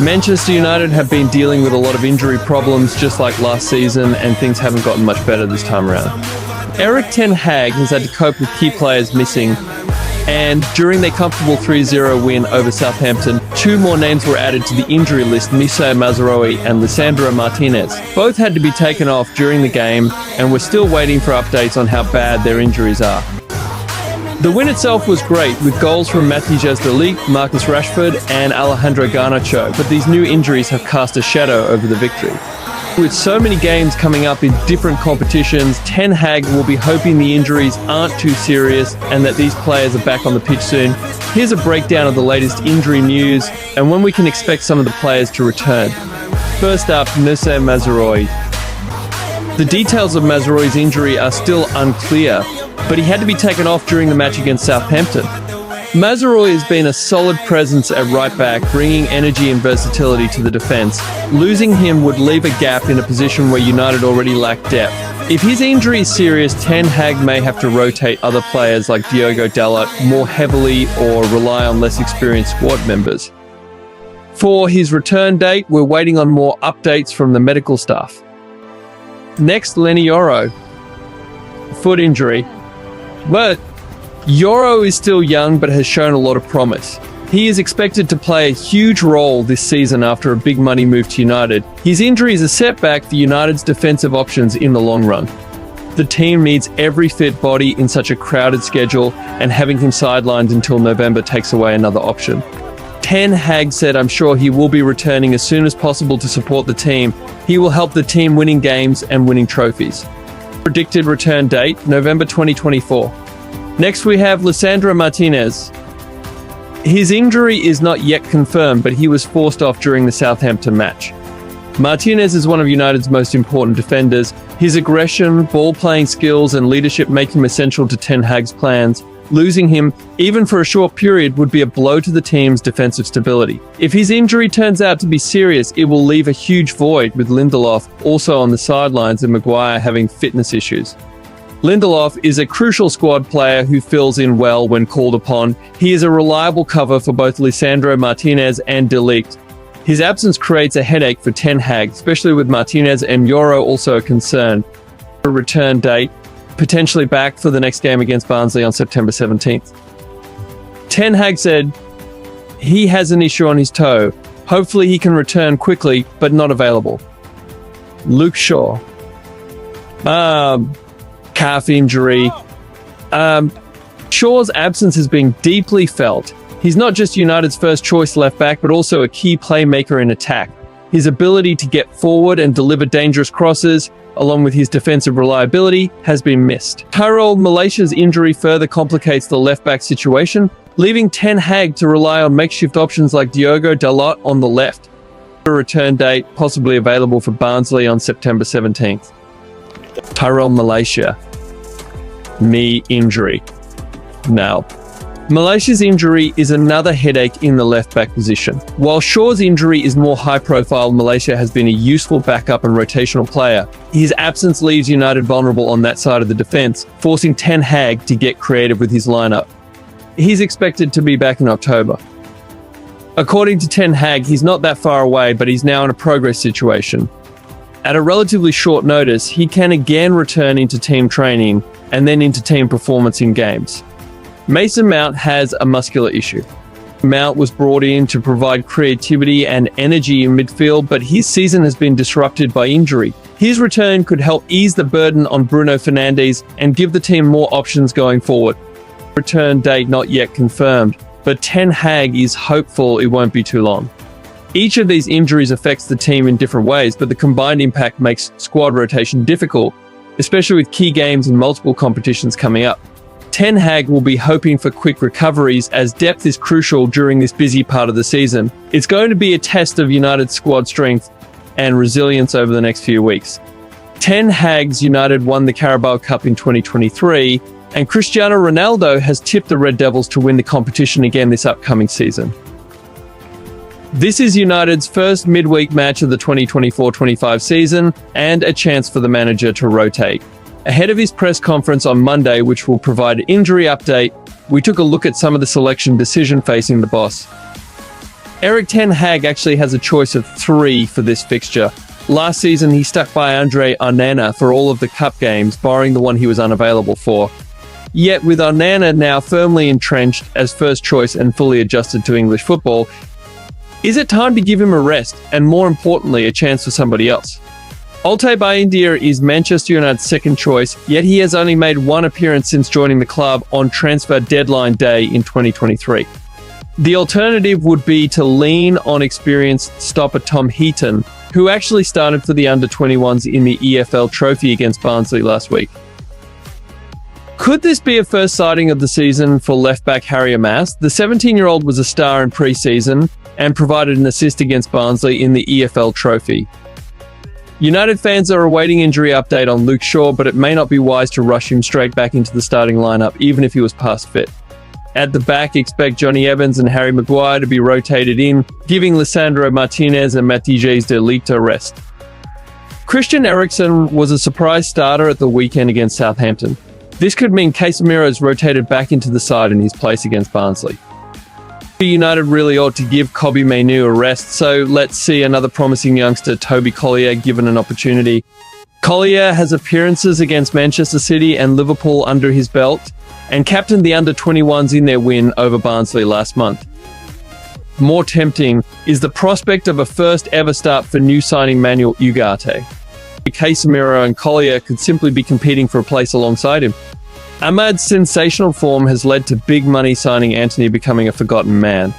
Manchester United have been dealing with a lot of injury problems just like last season, and things haven't gotten much better this time around. Erik ten Hag has had to cope with key players missing, and during their comfortable 3-0 win over Southampton, 2 more names were added to the injury list, Misa Mazraoui and Lisandro Martinez. Both had to be taken off during the game, and we're still waiting for updates on how bad their injuries are. The win itself was great, with goals from Matthijs de Ligt, Marcus Rashford and Alejandro Garnacho, but these new injuries have cast a shadow over the victory. With so many games coming up in different competitions, Ten Hag will be hoping the injuries aren't too serious and that these players are back on the pitch soon. Here's a breakdown of the latest injury news and when we can expect some of the players to return. First up, Misa Mazraoui. The details of Mazraoui's injury are still unclear, but he had to be taken off during the match against Southampton. Mazraoui has been a solid presence at right back, bringing energy and versatility to the defence. Losing him would leave a gap in a position where United already lack depth. If his injury is serious, Ten Hag may have to rotate other players like Diogo Dalot more heavily or rely on less experienced squad members. For his return date, we're waiting on more updates from the medical staff. Next, Leny Yoro. Foot injury. But Yoro is still young but has shown a lot of promise. He is expected to play a huge role this season after a big money move to United. His injury is a setback for United's defensive options in the long run. The team needs every fit body in such a crowded schedule, and having him sidelined until November takes away another option. Ten Hag said, "I'm sure he will be returning as soon as possible to support the team. He will help the team winning games and winning trophies." Predicted return date, November 2024. Next we have Lisandro Martinez. His injury is not yet confirmed, but he was forced off during the Southampton match. Martinez is one of United's most important defenders. His aggression, ball-playing skills and leadership make him essential to Ten Hag's plans. Losing him, even for a short period, would be a blow to the team's defensive stability. If his injury turns out to be serious, it will leave a huge void, with Lindelof also on the sidelines and Maguire having fitness issues. Lindelof is a crucial squad player who fills in well when called upon. He is a reliable cover for both Lisandro Martinez and De Ligt. His absence creates a headache for Ten Hag, especially with Martinez and Yoro also a concern. A return date, potentially back for the next game against Barnsley on September 17th. Ten Hag said he has an issue on his toe. Hopefully he can return quickly, but not available. Luke Shaw. Calf injury. Shaw's absence has been deeply felt. He's not just United's first choice left back, but also a key playmaker in attack. His ability to get forward and deliver dangerous crosses, along with his defensive reliability, has been missed. Tyrell Malaysia's injury further complicates the left-back situation, leaving Ten Hag to rely on makeshift options like Diogo Dalot on the left. A return date possibly available for Barnsley on September 17th. Tyrell Malaysia. Knee injury. Now, Malaysia's injury is another headache in the left-back position. While Shaw's injury is more high-profile, Malaysia has been a useful backup and rotational player. His absence leaves United vulnerable on that side of the defence, forcing Ten Hag to get creative with his lineup. He's expected to be back in October. According to Ten Hag, he's not that far away, but he's now in a progress situation. At a relatively short notice, he can again return into team training and then into team performance in games. Mason Mount has a muscular issue. Mount was brought in to provide creativity and energy in midfield, but his season has been disrupted by injury. His return could help ease the burden on Bruno Fernandes and give the team more options going forward. Return date not yet confirmed, but Ten Hag is hopeful it won't be too long. Each of these injuries affects the team in different ways, but the combined impact makes squad rotation difficult, especially with key games and multiple competitions coming up. Ten Hag will be hoping for quick recoveries as depth is crucial during this busy part of the season. It's going to be a test of United's squad strength and resilience over the next few weeks. Ten Hag's United won the Carabao Cup in 2023, and Cristiano Ronaldo has tipped the Red Devils to win the competition again this upcoming season. This is United's first midweek match of the 2024-25 season and a chance for the manager to rotate. Ahead of his press conference on Monday, which will provide an injury update, we took a look at some of the selection decision facing the boss. Erik ten Hag actually has a choice of 3 for this fixture. Last season, he stuck by Andre Onana for all of the cup games, barring the one he was unavailable for. Yet with Onana now firmly entrenched as first choice and fully adjusted to English football, is it time to give him a rest and, more importantly, a chance for somebody else? Altay Bayindir is Manchester United's second choice, yet he has only made 1 appearance since joining the club on transfer deadline day in 2023. The alternative would be to lean on experienced stopper Tom Heaton, who actually started for the under-21s in the EFL Trophy against Barnsley last week. Could this be a first sighting of the season for left-back Harry Amass? The 17-year-old was a star in pre-season and provided an assist against Barnsley in the EFL Trophy. United fans are awaiting injury update on Luke Shaw, but it may not be wise to rush him straight back into the starting lineup, even if he was past fit. At the back, expect Johnny Evans and Harry Maguire to be rotated in, giving Lisandro Martinez and Matthijs de Ligt a rest. Christian Eriksen was a surprise starter at the weekend against Southampton. This could mean Casemiro's rotated back into the side in his place against Barnsley. United really ought to give Kobbie Mainoo a rest, so let's see another promising youngster, Toby Collier, given an opportunity. Collier has appearances against Manchester City and Liverpool under his belt, and captained the under-21s in their win over Barnsley last month. More tempting is the prospect of a first-ever start for new signing Manuel Ugarte. Casemiro and Collier could simply be competing for a place alongside him. Ahmad's sensational form has led to big money signing Antony becoming a forgotten man.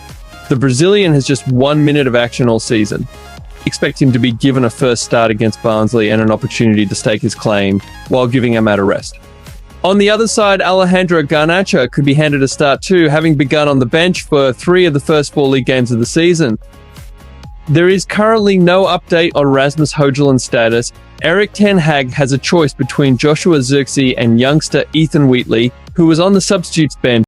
The Brazilian has just 1 minute of action all season. Expect him to be given a first start against Barnsley and an opportunity to stake his claim while giving Ahmad a rest. On the other side, Alejandro Garnacho could be handed a start too, having begun on the bench for 3 of the first 4 league games of the season. There is currently no update on Rasmus Højlund's status. Erik ten Hag has a choice between Joshua Zirkzee and youngster Ethan Wheatley, who was on the substitutes bench